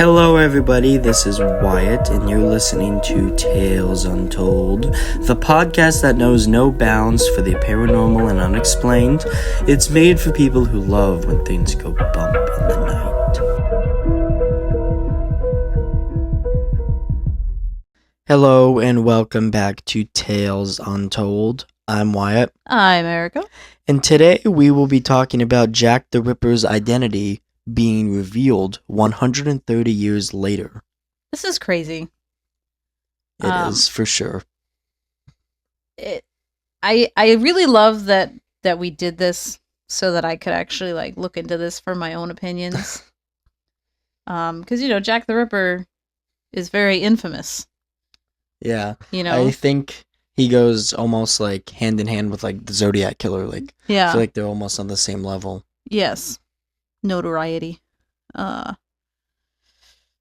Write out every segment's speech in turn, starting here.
Hello, everybody. This is Wyatt, and you're listening to Tales Untold, the podcast that knows no bounds for the paranormal and unexplained. It's made for people who love when things go bump in the night. Hello, and welcome back to Tales Untold. I'm Wyatt. I'm Erica. And today we will be talking about Jack the Ripper's identity being revealed 130 years later. This is crazy. It is, for sure. I really love that we did this so that I could actually look into this for my own opinions. Because Jack the Ripper is very infamous. Yeah. I think he goes almost hand in hand with the Zodiac Killer. Yeah. I feel like they're almost on the same level. Yes. Notoriety.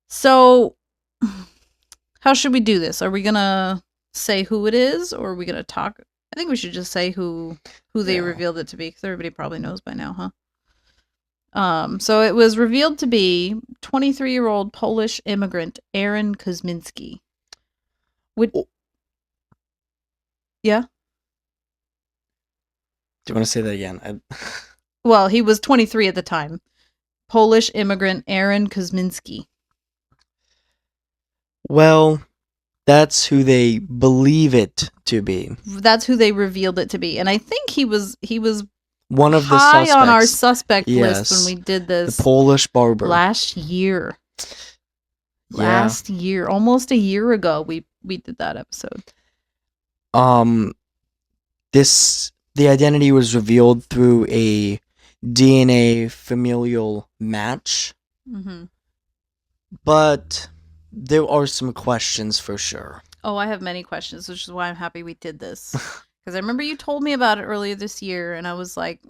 So how should we do this? Are we gonna say who it is, or are we gonna talk? I think we should just say who they revealed it to be, because everybody probably knows by now, huh? So it was revealed to be 23-year-old Polish immigrant Aaron Kosminski. Yeah? Do you want to say that again? Well, he was 23 at the time. Polish immigrant Aaron Kosminski. Well, that's who they believe it to be. That's who they revealed it to be. And I think he was one of the high suspects on our suspect list when we did this. The Polish barber. Last year. Almost a year ago we did that episode. The identity was revealed through a DNA familial match. Mm-hmm. But there are some questions for sure. Oh, I have many questions, which is why I'm happy we did this. Because I remember you told me about it earlier this year, and I was like,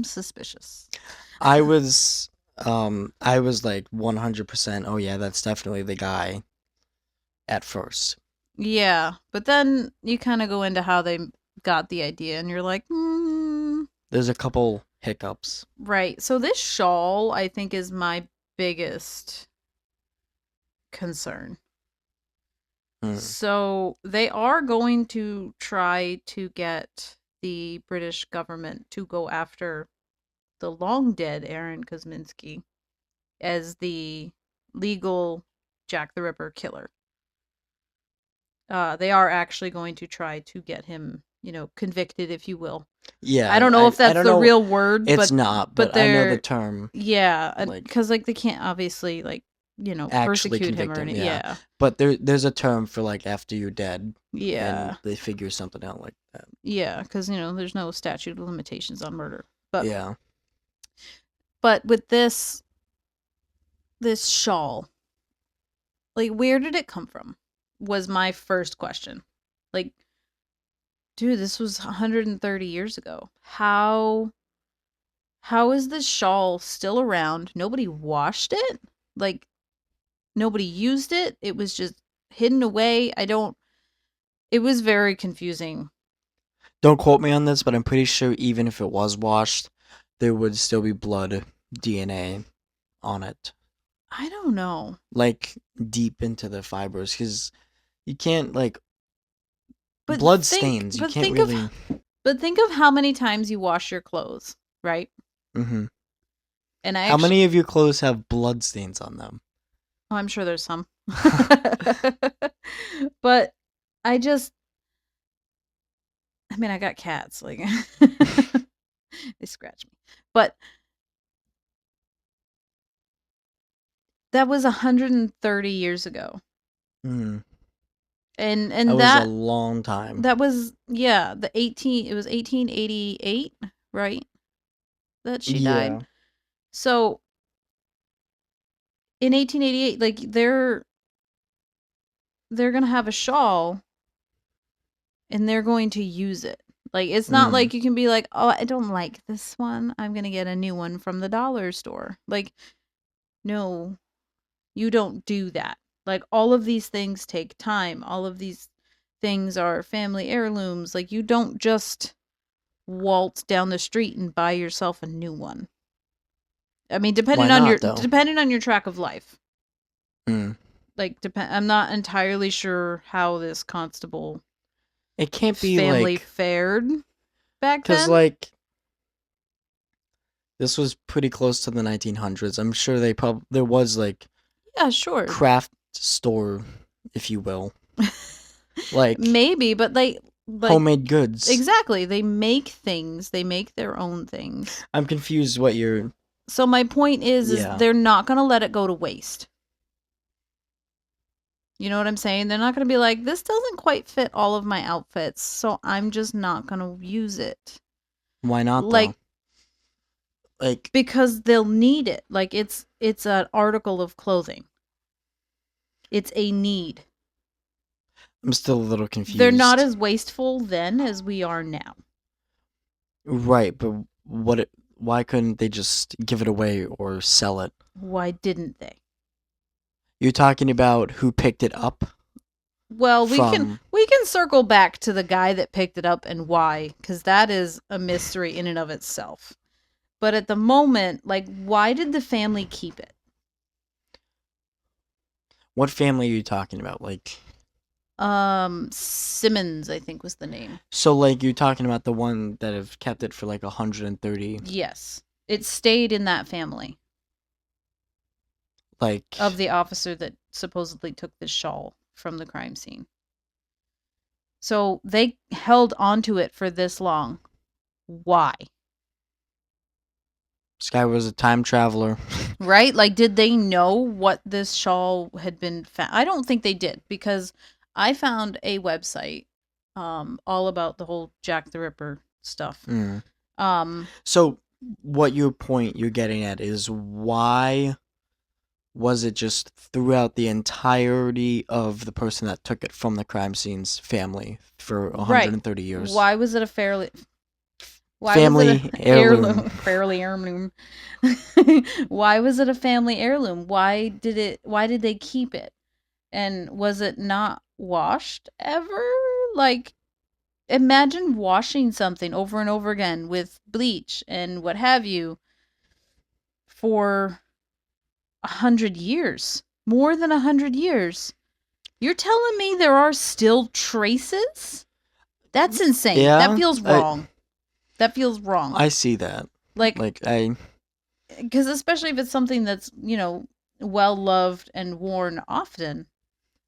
suspicious. I was like 100%, oh yeah, that's definitely the guy at first. Yeah, but then you kind of go into how they got the idea, and you're like, There's a couple hiccups. Right. So this shawl, I think, is my biggest concern. So they are going to try to get the British government to go after the long dead Aaron Kosminski as the legal Jack the Ripper killer. They are actually going to try to get him, convicted, if you will. Yeah. I don't know if that's the real word. It's not, but I know the term. Yeah, because they can't obviously persecute him or anything. Yeah. But there's a term for after you're dead. Yeah. And they figure something out like that. Yeah, because there's no statute of limitations on murder. But yeah. But with this shawl, where did it come from? Was my first question. Dude, this was 130 years ago. How is this shawl still around? Nobody washed it? Nobody used it? It was just hidden away? It was very confusing. Don't quote me on this, but I'm pretty sure even if it was washed, there would still be blood DNA on it. I don't know. Deep into the fibers, because you can't, blood stains. You can't really... But think of how many times you wash your clothes, right? Mm-hmm. And how many of your clothes have blood stains on them? Oh, I'm sure there's some. But I got cats. They scratch me. But that was 130 years ago. Mm. And that was a long time. That was, it was 1888, right? That she died. So in 1888, they're going to have a shawl and they're going to use it. It's not like you can be like, oh, I don't like this one, I'm going to get a new one from the dollar store. No, you don't do that. All of these things take time. All of these things are family heirlooms. You don't just waltz down the street and buy yourself a new one. I mean, Why not, though? depending on your track of life. Hmm. Like, I'm not entirely sure how this constable It can't be family like, fared back because then. like this was pretty close to the 1900s. I'm sure there was like Yeah, sure. craft store, if you will, like Maybe, but homemade goods. exactly. They make things. They make their own things. I'm confused what you're. So my point is Yeah. they're not going to let it go to waste. You know what I'm saying? They're not going to be like, this doesn't quite fit all of my outfits, so I'm just not going to use it. Why not, Like, though? Like, because they'll need it. Like, it's an article of clothing. It's a need. I'm still a little confused. They're not as wasteful then as we are now. Right, but why couldn't they just give it away or sell it? Why didn't they? You're talking about who picked it up? Well, we can circle back to the guy that picked it up and why, because that is a mystery in and of itself. But at the moment, like, why did the family keep it? What family are you talking about? Like, Simmons, I think was the name. so like you're talking about the one that have kept it for like 130. Yes, it stayed in that family. Like, of the officer that supposedly took this shawl from the crime scene. So they held onto it for this long. Why? this guy was a time traveler. Right? Like, did they know what this shawl had been found? I don't think they did, because I found a website all about the whole Jack the Ripper stuff. So what your point you're getting at is, why was it just throughout the entirety of the person that took it from the crime scene's family for 130 years? Why was it a family heirloom? Fairly heirloom. Why was it a family heirloom? Why did they keep it? And was it not washed ever? Like, imagine washing something over and over again with bleach and what have you for 100 years. More than 100 years. You're telling me there are still traces? That's insane. Yeah, that feels wrong. That feels wrong. I see that. Because especially if it's something that's, well loved and worn often.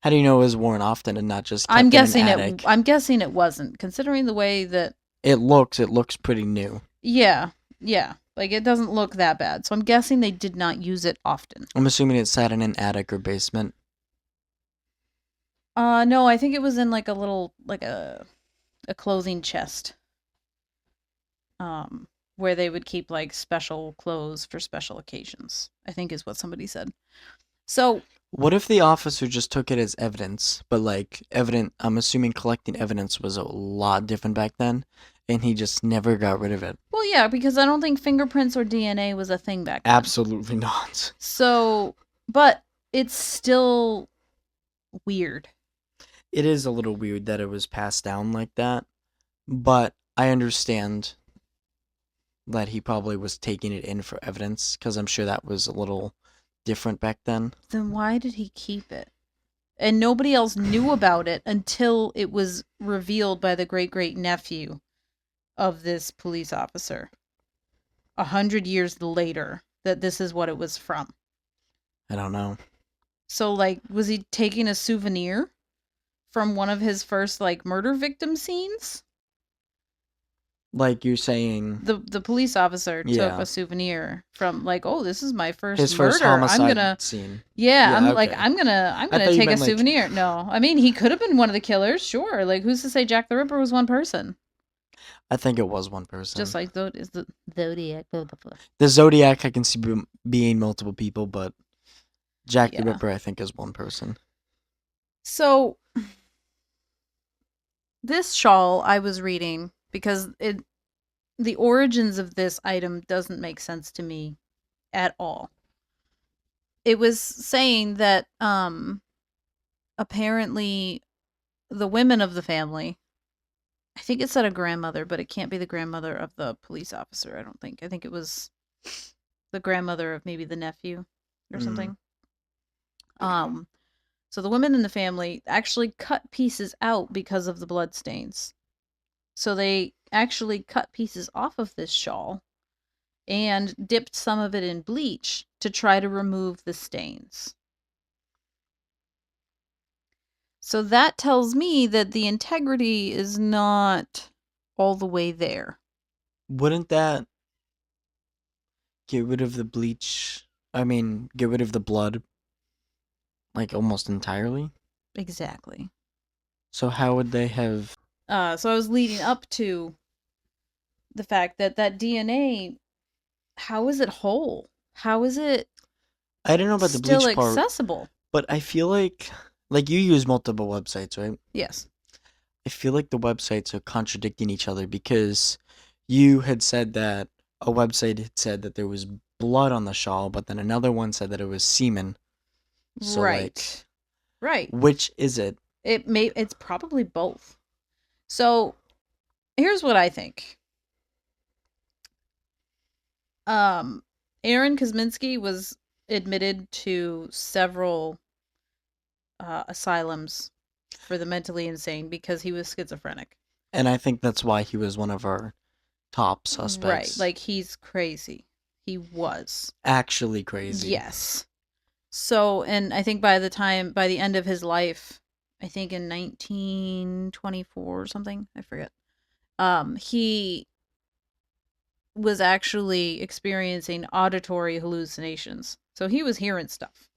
How do you know it was worn often and not just kept I'm guessing in an attic? I'm guessing it wasn't, considering the way that it looks pretty new. Yeah. Like, it doesn't look that bad. So I'm guessing they did not use it often. I'm assuming it sat in an attic or basement. No, I think it was in like a little, like a clothing chest. Where they would keep like special clothes for special occasions, I think is what somebody said. So what if the officer just took it as evidence, but like I'm assuming collecting evidence was a lot different back then, and he just never got rid of it? Well, yeah, because I don't think fingerprints or DNA was a thing back then. Absolutely not. So, but it's still weird. It is a little weird that it was passed down like that, but I understand that he probably was taking it in for evidence, because I'm sure that was a little different back then. Then why did he keep it? And nobody else knew about it until it was revealed by the great-great-nephew of this police officer 100 years later that this is what it was from. I don't know. So, like, was he taking a souvenir from one of his first, like, murder victim scenes? Like you're saying, the police officer took a souvenir from, like, oh, this is my his murder. First homicide I'm gonna scene. I'm gonna take a souvenir. No, I mean, he could have been one of the killers, sure. Like, who's to say Jack the Ripper was one person? I think it was one person. Just like is the Zodiac. The Zodiac, I can see being multiple people, but Jack the Ripper, I think, is one person. So this shawl I was reading, because the origins of this item doesn't make sense to me at all. It was saying that apparently the women of the family, I think it said a grandmother, but it can't be the grandmother of the police officer, I don't think. I think it was the grandmother of maybe the nephew or something. So the women in the family actually cut pieces out because of the bloodstains. So they actually cut pieces off of this shawl and dipped some of it in bleach to try to remove the stains. So that tells me that the integrity is not all the way there. Wouldn't that get rid of the bleach? I mean, get rid of the blood, like, almost entirely? Exactly. So how would they have... So I was leading up to the fact that DNA, how is it whole? How is it I don't know about the still bleach part, accessible? but I feel like you use multiple websites, right? Yes. I feel like the websites are contradicting each other because you had said that a website had said that there was blood on the shawl, but then another one said that it was semen. So, Right. Right. which is it? It's probably both. So here's what I think. Aaron Kosminski was admitted to several asylums for the mentally insane because he was schizophrenic. And I think that's why he was one of our top suspects. Right, like he's crazy. He was actually crazy. Yes. So, and I think by the end of his life, I think in 1924 or something, I forget. He was actually experiencing auditory hallucinations. So he was hearing stuff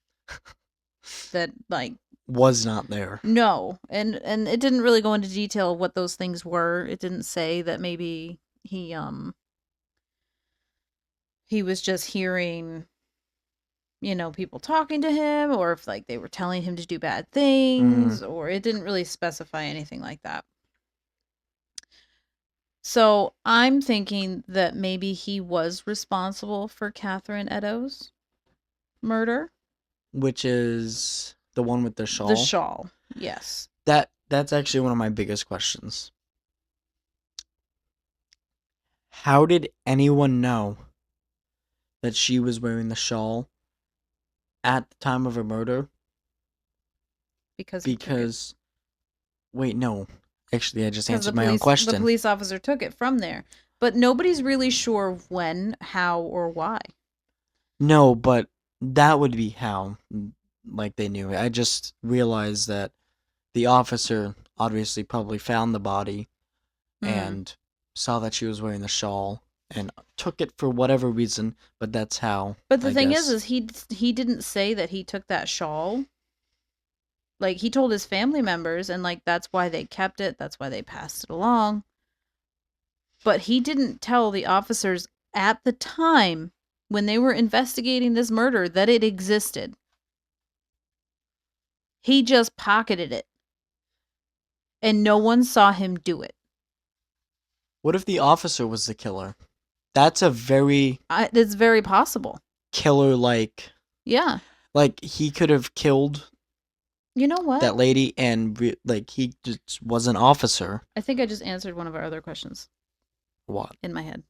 that like was not there. No, and it didn't really go into detail what those things were. It didn't say that maybe he was just hearing, people talking to him, or if like they were telling him to do bad things, or it didn't really specify anything like that. So I'm thinking that maybe he was responsible for Catherine Eddowes' murder. Which is the one with the shawl? The shawl, yes. That's actually one of my biggest questions. How did anyone know that she was wearing the shawl at the time of her murder? Because wait, no. Actually, I just answered my own question. The police officer took it from there. But nobody's really sure when, how, or why. No, but that would be how, like, they knew. I just realized that the officer obviously probably found the body and saw that she was wearing the shawl and took it for whatever reason, but that's how. But the thing is he didn't say that he took that shawl. Like, he told his family members, and like that's why they kept it, that's why they passed it along. But he didn't tell the officers at the time when they were investigating this murder that it existed. He just pocketed it. And no one saw him do it. What if the officer was the killer? That's a very... it's very possible. Killer-like. Yeah. Like, he could have killed... You know what? That lady, and he just was an officer. I think I just answered one of our other questions. What? In my head.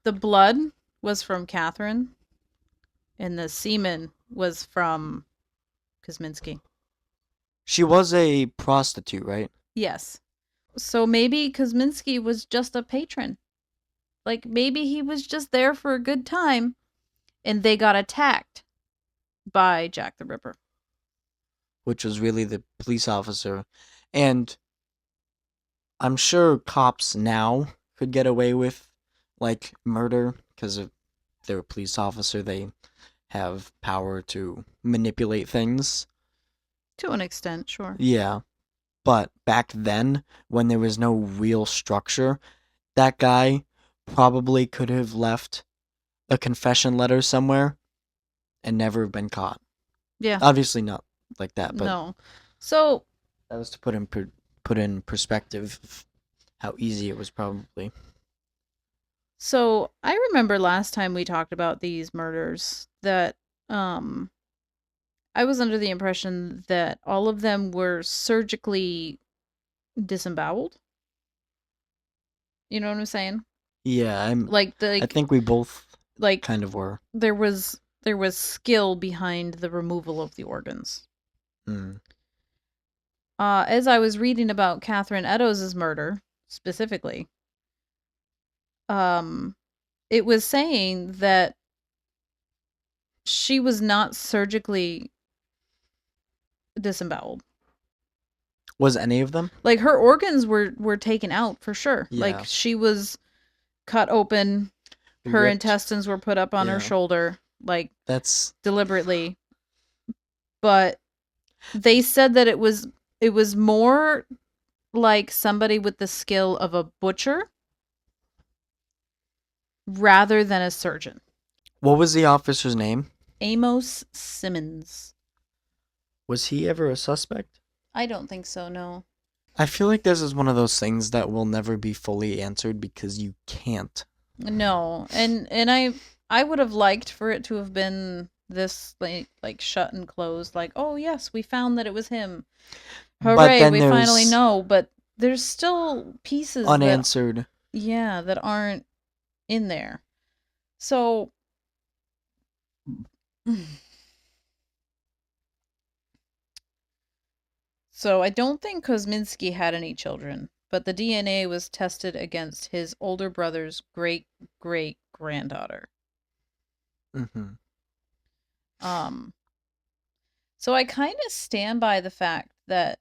The blood was from Catherine, and the semen was from Kosminski. She was a prostitute, right? Yes. So maybe Kosminski was just a patron. Like, maybe he was just there for a good time, and they got attacked by Jack the Ripper. Which was really the police officer. And I'm sure cops now could get away with, like, murder, because if they're a police officer, they have power to manipulate things. To an extent, sure. Yeah. But back then, when there was no real structure, that guy probably could have left a confession letter somewhere and never been caught. Yeah. Obviously not like that, but no. So that was to put in perspective how easy it was probably. So I remember last time we talked about these murders that I was under the impression that all of them were surgically disemboweled. You know what I'm saying? Yeah, I think we both like kind of were. there was skill behind the removal of the organs. Mm. As I was reading about Catherine Eddowes' murder specifically, it was saying that she was not surgically disemboweled. Was any of them? Like her organs were taken out for sure. Yeah. Like she was cut open, her Ripped. intestines were put up on her shoulder, like that's deliberately. But they said that it was more like somebody with the skill of a butcher rather than a surgeon. What was the officer's name? Amos Simmons. Was he ever a suspect? I don't think so, no. I feel like this is one of those things that will never be fully answered because you can't. No. And I would have liked for it to have been this like shut and closed, like, oh yes, we found that it was him. Hooray, we finally know, but there's still pieces unanswered. That aren't in there. So So I don't think Kosminski had any children, but the DNA was tested against his older brother's great-great-granddaughter. Mm-hmm. So I kind of stand by the fact that,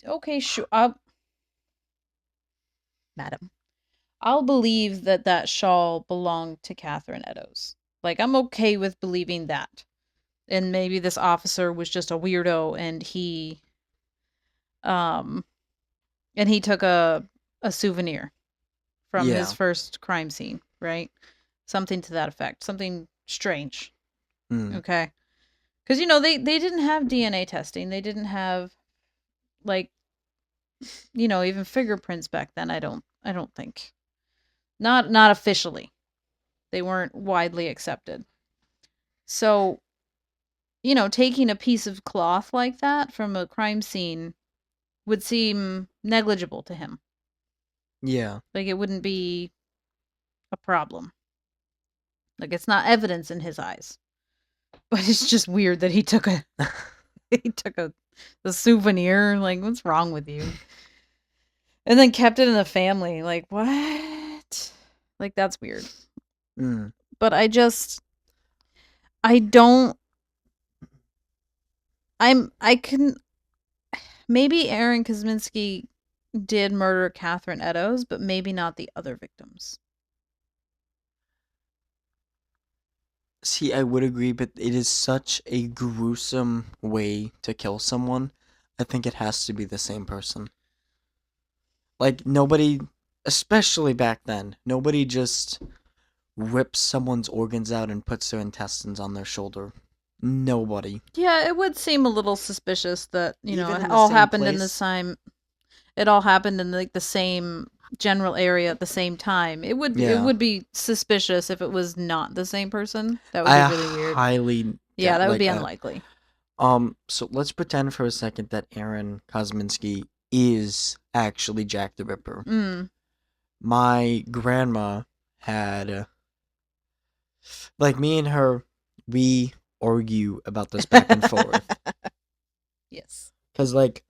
okay, sure, madam, I'll believe that shawl belonged to Catherine Eddowes. Like, I'm okay with believing that. And maybe this officer was just a weirdo and he took a souvenir from his first crime scene, right? Something to that effect. Something strange. Okay? Cuz they didn't have DNA testing. They didn't have like even fingerprints back then. I don't think. Not officially. They weren't widely accepted. So taking a piece of cloth like that from a crime scene would seem negligible to him. Yeah. Like, it wouldn't be a problem. Like, it's not evidence in his eyes. But it's just weird that he took a souvenir. Like, what's wrong with you? And then kept it in the family. Like, what? Like, that's weird. But I couldn't. Maybe Aaron Kosminski did murder Catherine Eddowes, but maybe not the other victims. See, I would agree, but it is such a gruesome way to kill someone. I think it has to be the same person. Like, nobody, especially back then, nobody just rips someone's organs out and puts their intestines on their shoulder. Nobody. Yeah, it would seem a little suspicious that, it all happened in the same... It all happened in, like, the same general area at the same time. It would be suspicious if it was not the same person. That would be really weird. That would be unlikely. So let's pretend for a second that Aaron Kosminski is actually Jack the Ripper. My grandma had, like, me and her, we argue about this back and forth. Yes. Because, like,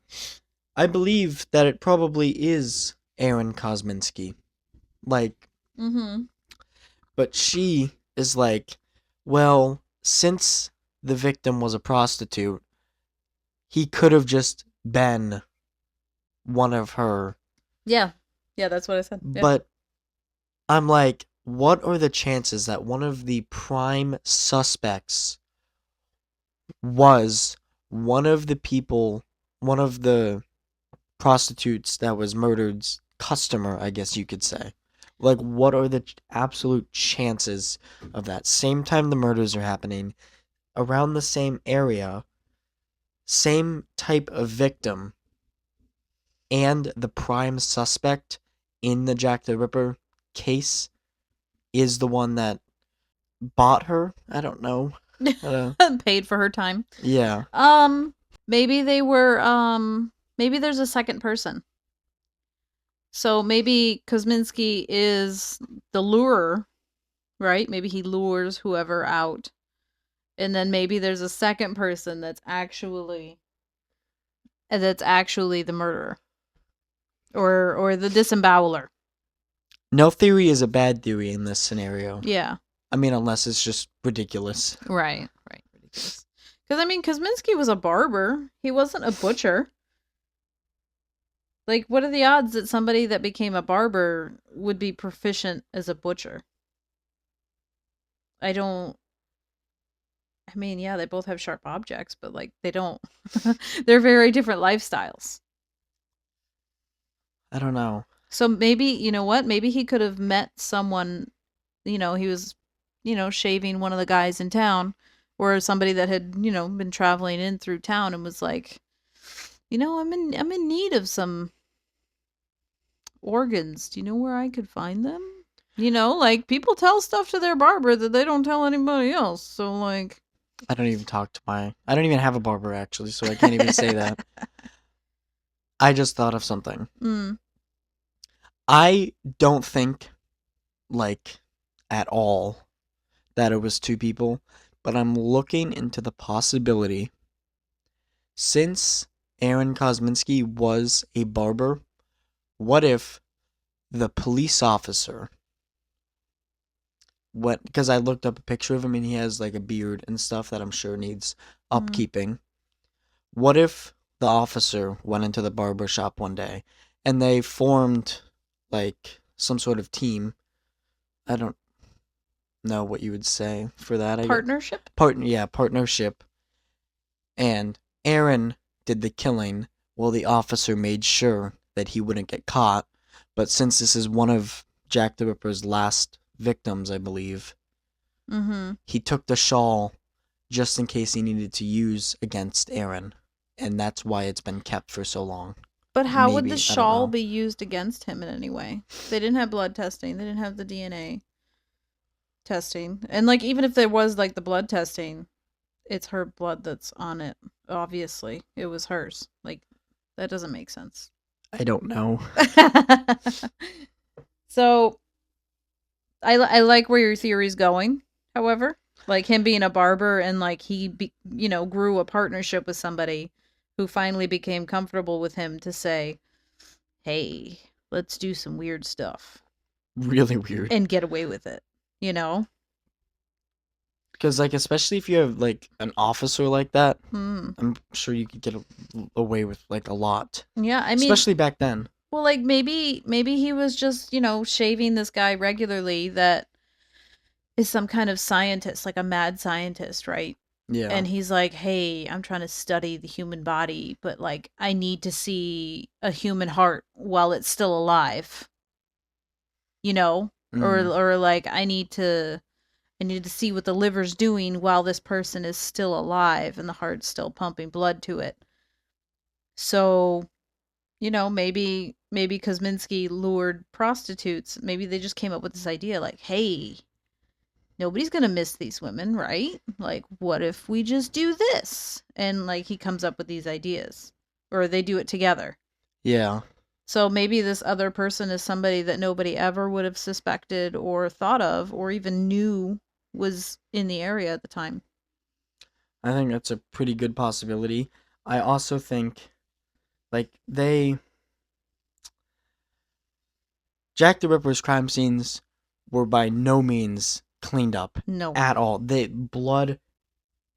I believe that it probably is Aaron Kosminski. Like, but she is like, well, since the victim was a prostitute, he could have just been one of her. Yeah, that's what I said. Yeah. But I'm like, what are the chances that one of the prime suspects was one of the prostitutes that was murdered's customer, I guess you could say? Like, what are the absolute chances of that? Same time the murders are happening, around the same area, same type of victim, and the prime suspect in the Jack the Ripper case is the one that bought her? I don't know. Paid for her time. Yeah. Maybe they were, maybe there's a second person. So maybe Kosminski is the lurer right? Maybe he lures whoever out. And then maybe there's a second person that's actually the murderer or the disemboweler. No theory is a bad theory in this scenario. Yeah. I mean, unless it's just ridiculous. Right. Ridiculous. Because, I mean, Kosminski was a barber. He wasn't a butcher. Like, what are the odds that somebody that became a barber would be proficient as a butcher? I mean, yeah, they both have sharp objects, but, like, they don't. They're very different lifestyles. I don't know. So maybe, you know what? Maybe he could have met someone, he was, shaving one of the guys in town, or somebody that had, been traveling in through town and was like, I'm in need of some organs. Do you know where I could find them? Like people tell stuff to their barber that they don't tell anybody else. So like I don't even have a barber actually, so I can't even say that. I just thought of something. I don't think, like, at all that it was two people, but I'm looking into the possibility, since Aaron Kosminski was a barber, what if the police officer, because I looked up a picture of him and he has like a beard and stuff that I'm sure needs upkeeping. What if the officer went into the barber shop one day and they formed like some sort of team? I don't know what you would say for that. Partnership? Partnership. And Aaron did the killing while the officer made sure that he wouldn't get caught. But since this is one of Jack the Ripper's last victims, I believe, he took the shawl just in case he needed to use against Aaron. And that's why it's been kept for so long. But how would the shawl be used against him in any way? They didn't have blood testing. They didn't have the DNA testing. And like even if there was like the blood testing, it's her blood that's on it. Obviously, it was hers. Like that doesn't make sense. I don't know. So I like where your theory's going. However, like him being a barber and like he grew a partnership with somebody who finally became comfortable with him to say, "Hey, let's do some weird stuff." Really weird. And get away with it, Because, like, especially if you have, like, an officer like that, I'm sure you could get away with, like, a lot. Yeah, I mean... Especially back then. Well, like, maybe he was just, shaving this guy regularly that is some kind of scientist, like a mad scientist, right? Yeah. And he's like, hey, I'm trying to study the human body, but, like, I need to see a human heart while it's still alive. Or, like, I need to see what the liver's doing while this person is still alive and the heart's still pumping blood to it. So, maybe Kosminski lured prostitutes. Maybe they just came up with this idea like, hey, nobody's going to miss these women, right? Like, what if we just do this? And, like, he comes up with these ideas. Or they do it together. Yeah. So maybe this other person is somebody that nobody ever would have suspected or thought of or even knew was in the area at the time. I think that's a pretty good possibility. I also think, like, Jack the Ripper's crime scenes were by no means cleaned up. No. At all. Blood,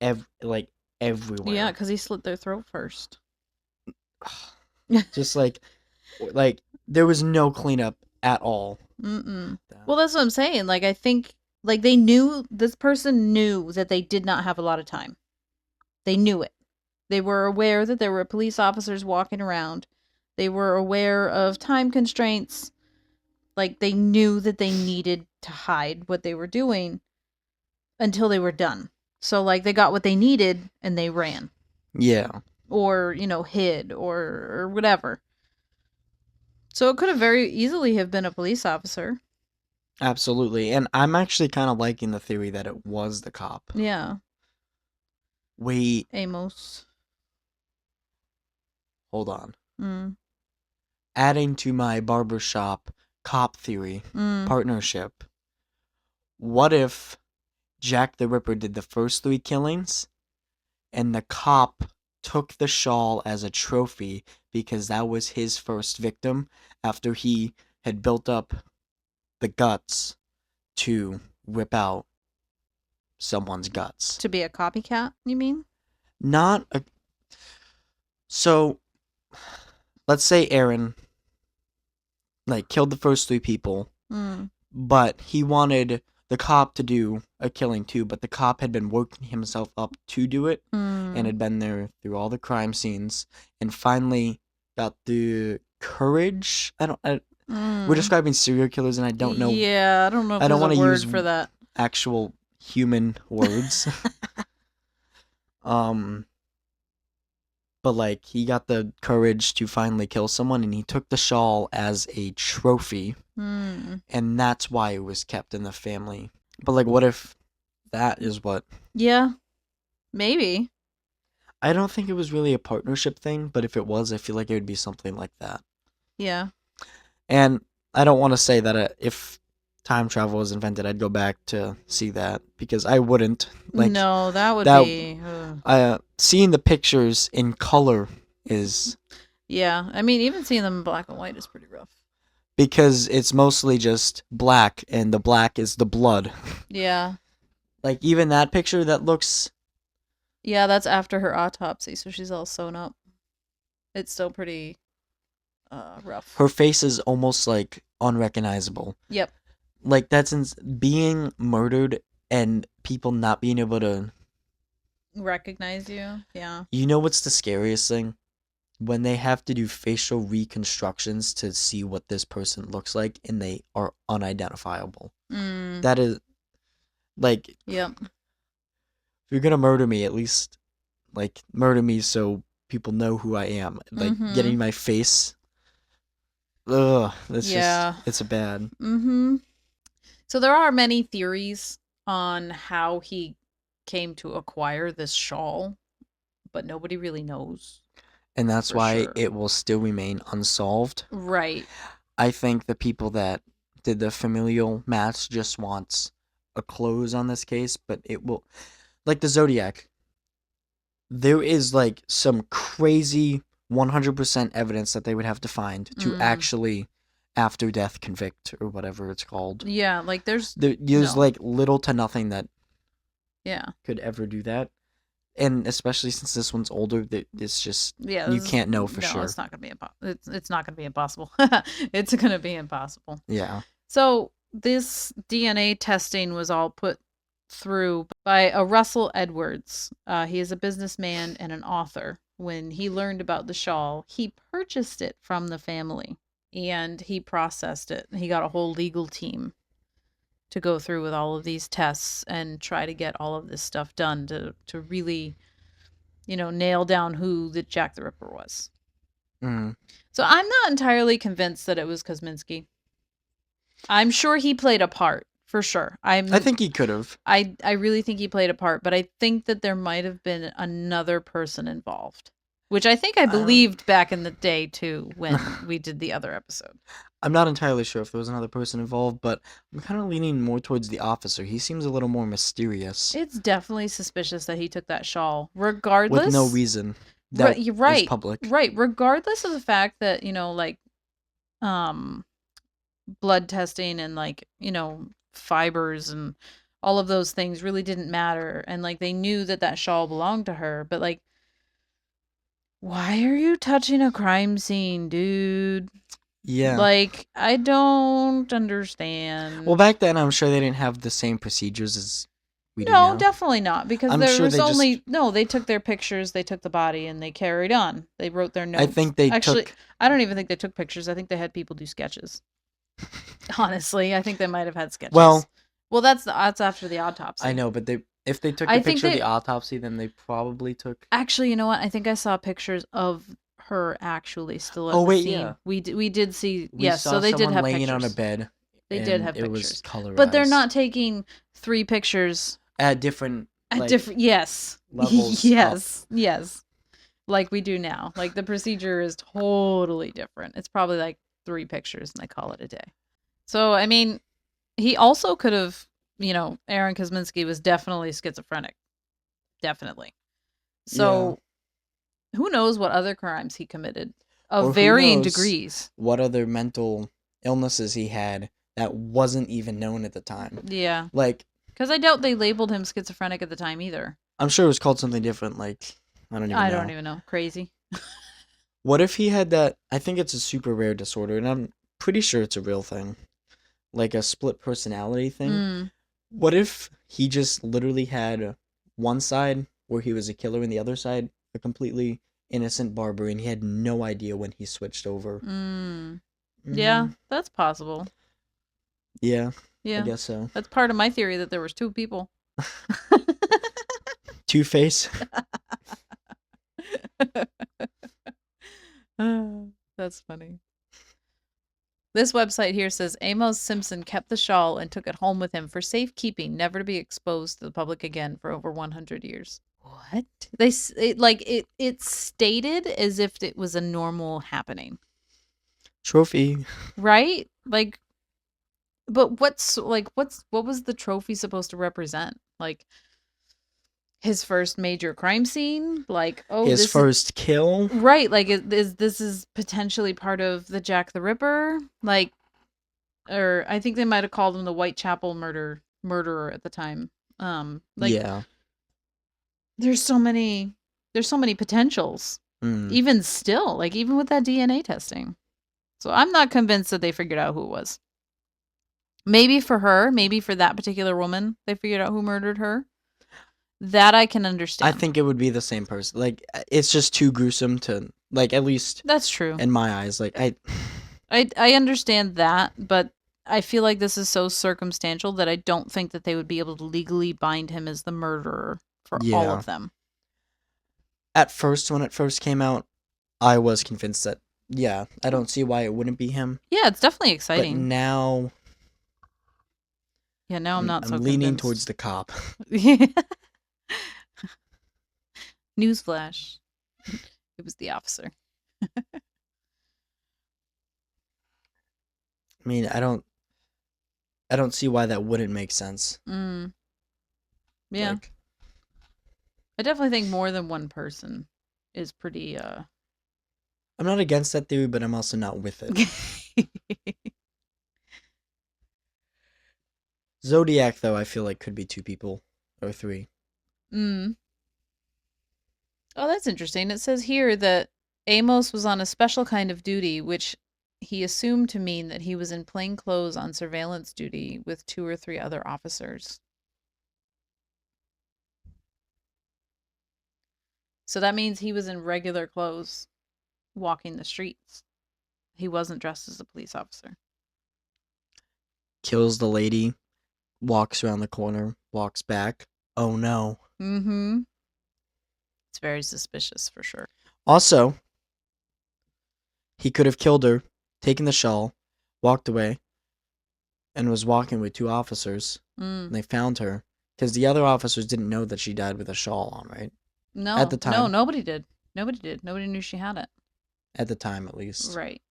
everywhere. Yeah, because he slit their throat first. Just, like, there was no cleanup at all. Well, that's what I'm saying. Like, I think... Like, this person knew that they did not have a lot of time. They knew it. They were aware that there were police officers walking around. They were aware of time constraints. Like, they knew that they needed to hide what they were doing until they were done. So, like, they got what they needed and they ran. Yeah. Or, hid or whatever. So it could have very easily have been a police officer. Absolutely. And I'm actually kind of liking the theory that it was the cop. Yeah. Wait. Amos. Hold on. Adding to my barbershop cop theory partnership. what if Jack the Ripper did the first 3 killings, and the cop took the shawl as a trophy because that was his first victim after he had built up the guts to rip out someone's guts. To be a copycat, you mean? Not a... So, let's say Aaron, killed the first 3 people, but he wanted the cop to do a killing too, but the cop had been working himself up to do it, and had been there through all the crime scenes, and finally got the courage. We're describing serial killers, and I don't know. Yeah, I don't know if I don't there's want a to word use for that. Actual human words. But he got the courage to finally kill someone, and he took the shawl as a trophy, and that's why it was kept in the family. But what if that is what? Yeah, maybe. I don't think it was really a partnership thing, but if it was, I feel like it would be something like that. Yeah. And I don't want to say that if time travel was invented, I'd go back to see that, because I wouldn't. No, that would be... seeing the pictures in color is... Yeah, I mean, even seeing them in black and white is pretty rough. Because it's mostly just black, and the black is the blood. Yeah. Even that picture that looks... Yeah, that's after her autopsy, so she's all sewn up. It's still pretty rough. Her face is almost, unrecognizable. Yep. That's being murdered and people not being able to... recognize you, yeah. You know what's the scariest thing? When they have to do facial reconstructions to see what this person looks like, and they are unidentifiable. That is... Yep. If you're gonna murder me, at least, murder me so people know who I am. Getting my face... Ugh, that's just... It's a bad... So there are many theories on how he came to acquire this shawl, but nobody really knows. And that's why it will still remain unsolved. Right. I think the people that did the familial match just wants a close on this case, but it will... the Zodiac. There is, some crazy 100% evidence that they would have to find to actually, after death, convict, or whatever it's called. Yeah, there's little to nothing that could ever do that. And especially since this one's older, it's just... you can't know for sure. It's not going to be impossible. It's not going to be impossible. It's going to be impossible. Yeah. So this DNA testing was all put through by a Russell Edwards. He is a businessman and an author. When he learned about the shawl, he purchased it from the family, and he processed it. He got a whole legal team to go through with all of these tests and try to get all of this stuff done to really, nail down who the Jack the Ripper was. So I'm not entirely convinced that it was Kosminski. I'm sure he played a part, for sure. I think he could have. I really think he played a part, but I think that there might have been another person involved, which I think I believed back in the day, too, when we did the other episode. I'm not entirely sure if there was another person involved, but I'm kind of leaning more towards the officer. He seems a little more mysterious. It's definitely suspicious that he took that shawl, regardless... with no reason. That is public. Right. Regardless of the fact that, blood testing and, fibers and all of those things really didn't matter. And, they knew that shawl belonged to her. But, why are you touching a crime scene, dude? Yeah. I don't understand. Well, back then, I'm sure they didn't have the same procedures as we do now. No, definitely not. Because they took their pictures, they took the body, and they carried on. They wrote their notes. I think they I don't even think they took pictures. I think they had people do sketches. Honestly, I think they might have had sketches. Well, that's after the autopsy. I know, but if they took the picture of the autopsy, then they probably took... Actually, you know what? I think I saw pictures of her actually still at the scene. Yeah. We did see... Yes, so they did have laying pictures. on a bed. They did have pictures. It was colorized. But they're not taking 3 pictures... At different... yes. Levels Yes. Like we do now. The procedure is totally different. It's probably 3 pictures and they call it a day. So, I mean, he also could have Aaron Kosminski was definitely schizophrenic. Definitely. Yeah. So who knows what other crimes he committed of Or who varying knows degrees. what other mental illnesses he had that wasn't even known at the time. Yeah. Like, because I doubt they labeled him schizophrenic at the time either. I'm sure it was called something different. Like, I don't even know. Crazy. What if he had that? I think it's a super rare disorder, and I'm pretty sure it's a real thing. Like a split personality thing. Mm. What if he just literally had one side where he was a killer and the other side a completely innocent barber, and he had no idea when he switched over? Yeah, that's possible. Yeah, Yeah, I guess so. That's part of my theory that there was two people. Two-Face. That's funny. This website here says Amos Simpson kept the shawl and took it home with him for safekeeping, never to be exposed to the public again for over 100 years. What? It's stated as if it was a normal happening. Trophy. Right? But what was the trophy supposed to represent? Like his first major crime scene? Like, oh, his first kill? Right, like this is potentially part of the Jack the Ripper? Like, or I think they might have called him the Whitechapel murderer at the time. Yeah. There's so many potentials. Even still, like even with that DNA testing. So I'm not convinced that they figured out who it was. Maybe for her, maybe for that particular woman, they figured out who murdered her. That I can understand. I think it would be the same person. Like, it's just too gruesome to, like, at least that's true in my eyes. Like, I understand that, but I feel like this is so circumstantial that I don't think that they would be able to legally bind him as the murderer for all of them. At first, when it first came out, I was convinced that, yeah, I don't see why it wouldn't be him. Yeah, it's definitely exciting. But now... Yeah, now I'm not so I'm leaning convinced. towards the cop. Newsflash. It was the officer. I mean, I don't see why that wouldn't make sense. Yeah. Like, I definitely think more than one person is pretty I'm not against that theory, but I'm also not with it. Zodiac, though, I feel like could be two people or three. Oh, that's interesting. It says here that Amos was on a special kind of duty, which he assumed to mean that he was in plain clothes on surveillance duty with 2 or 3 other officers. So that means he was in regular clothes walking the streets. He wasn't dressed as a police officer. Kills the lady, walks around the corner, walks back. Oh no. It's very suspicious for sure. Also, he could have killed her, taken the shawl, walked away, and was walking with 2 officers. And they found her. Because the other officers didn't know that she died with a shawl on, right? No. At the time. No, nobody did. Nobody knew she had it. At the time, at least. Right.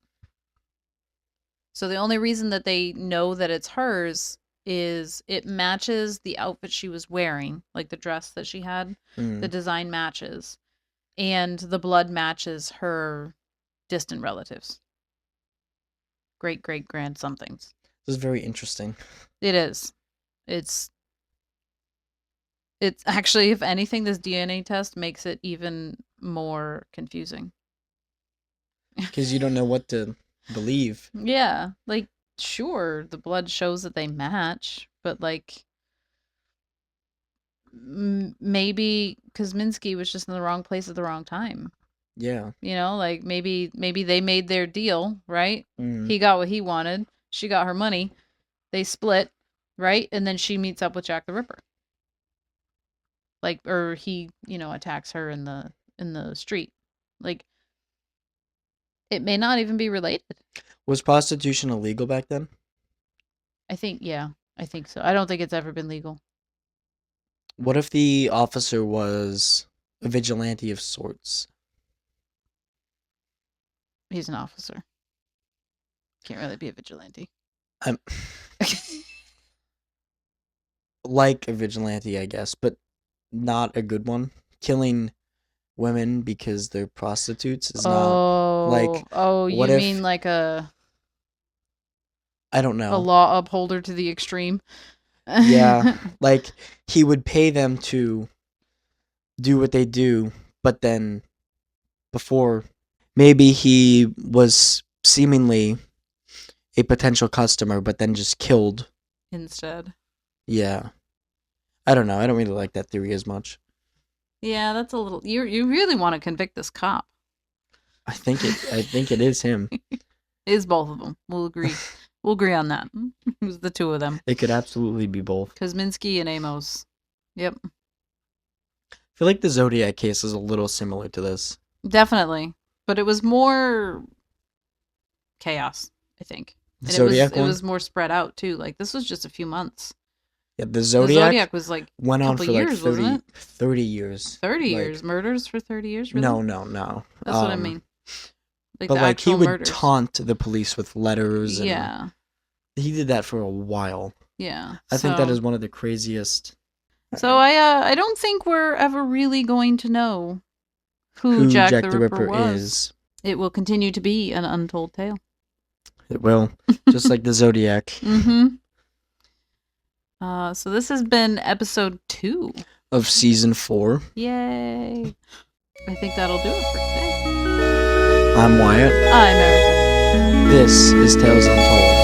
So the only reason that they know that it's hers is it matches the outfit she was wearing, like the dress that she had. The design matches. And the blood matches her distant relatives. Great-great-grand somethings. This is very interesting. It is. It's actually, if anything, this DNA test makes it even more confusing. Because you don't know what to believe. Yeah. Like, sure, the blood shows that they match, but, like, maybe Kosminski was just in the wrong place at the wrong time. Yeah. You know, like, maybe they made their deal, right? He got what he wanted. She got her money. They split, right? And then she meets up with Jack the Ripper. Like, or he, attacks her in the street. Like, it may not even be related. Was prostitution illegal back then? I think so. I don't think it's ever been legal. What if the officer was a vigilante of sorts? He's an officer. Can't really be a vigilante. like a vigilante, I guess, but not a good one. Killing women because they're prostitutes is not like. You What mean if like I don't a know? law upholder to the extreme? Yeah, like he would pay them to do what they do, but then before maybe he was seemingly a potential customer, but then just killed. Instead. Yeah. I don't know. I don't really like that theory as much. Yeah, that's a little. You really want to convict this cop? I think it is him. It is both of them. We'll agree. We'll agree on that. It was the two of them. It could absolutely be both. Kosminski and Amos. Yep. I feel like the Zodiac case is a little similar to this. Definitely. But it was more chaos, I think. The And Zodiac it one? was more spread out too. Like this was just a few months. Yeah, the The Zodiac was like went on couple for like years, 30, wasn't it? 30 years. 30 Like, years. Murders for 30 years, really? No. That's what I mean. Like But the like he actual would murders. taunt the police with letters and Yeah. he did that for a while. Yeah. I think that is one of the craziest. So I don't think we're ever really going to know who Jack the Ripper was. It will continue to be an untold tale. It will, just like the Zodiac. Mm-hmm. So this has been episode 2 of season 4. Yay! I think that'll do it for today. I'm Wyatt. I'm Erica. This is Tales Untold.